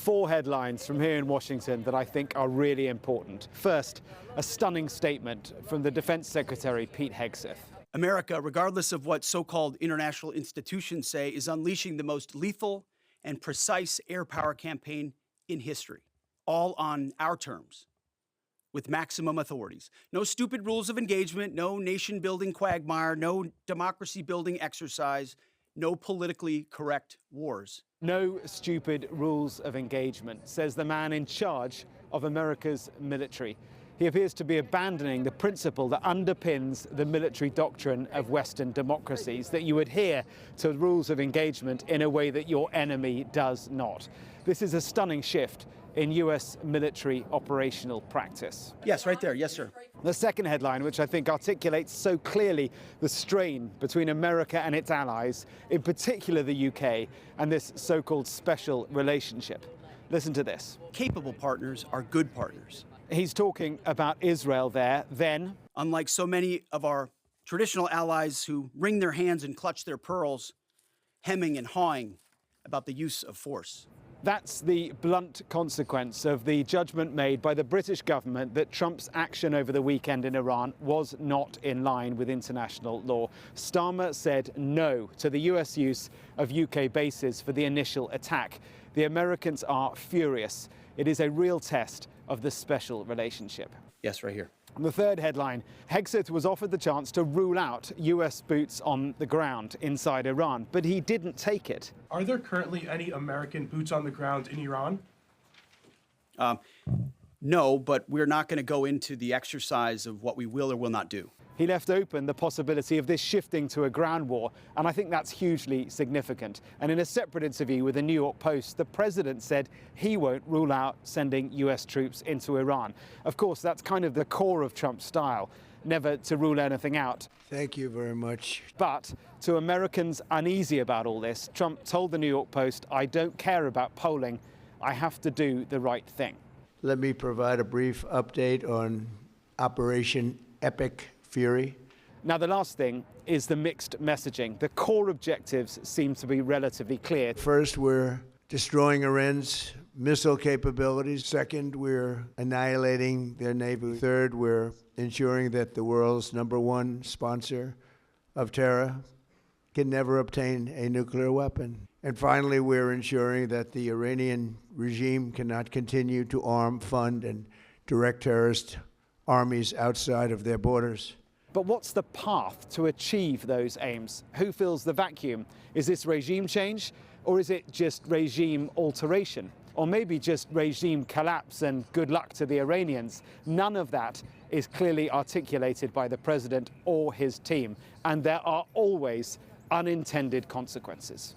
4 headlines from here in Washington that I think are really important. First, a stunning statement from the Defense Secretary, Pete Hegseth. America, regardless of what so-called international institutions say, is unleashing the most lethal and precise air power campaign in history, all on our terms, with maximum authorities. No stupid rules of engagement, no nation-building quagmire, no democracy-building exercise, no politically correct wars. No stupid rules of engagement, says the man in charge of America's military. He appears to be abandoning the principle that underpins the military doctrine of Western democracies, that you adhere to rules of engagement in a way that your enemy does not. This is a stunning shift in US military operational practice. Yes, right there. Yes, sir. The second headline, which I think articulates so clearly the strain between America and its allies, in particular the UK, and this so-called special relationship. Listen to this. Capable partners are good partners. He's talking about Israel there, then. Unlike so many of our traditional allies who wring their hands and clutch their pearls, hemming and hawing about the use of force. That's the blunt consequence of the judgment made by the British government that Trump's action over the weekend in Iran was not in line with international law. Starmer said no to the US use of UK bases for the initial attack. The Americans are furious. It is a real test of the special relationship. Yes, right here. The third headline, Hegseth was offered the chance to rule out US boots on the ground inside Iran, but he didn't take it. Are there currently any American boots on the ground in Iran? No, but we're not going to go into the exercise of what we will or will not do. He left open the possibility of this shifting to a ground war, and I think that's hugely significant. And in a separate interview with the New York Post, the president said he won't rule out sending US troops into Iran. Of course, that's kind of the core of Trump's style, never to rule anything out. Thank you very much. But to Americans uneasy about all this, Trump told the New York Post, "I don't care about polling. I have to do the right thing." Let me provide a brief update on Operation Epic Fury. Now, the last thing is the mixed messaging. The core objectives seem to be relatively clear. First, we're destroying Iran's missile capabilities. Second, we're annihilating their navy. Third, we're ensuring that the world's #1 sponsor of terror can never obtain a nuclear weapon. And finally, we're ensuring that the Iranian regime cannot continue to arm, fund, and direct terrorist armies outside of their borders. But what's the path to achieve those aims? Who fills the vacuum? Is this regime change, or is it just regime alteration? Or maybe just regime collapse and good luck to the Iranians? None of that is clearly articulated by the president or his team, and there are always unintended consequences.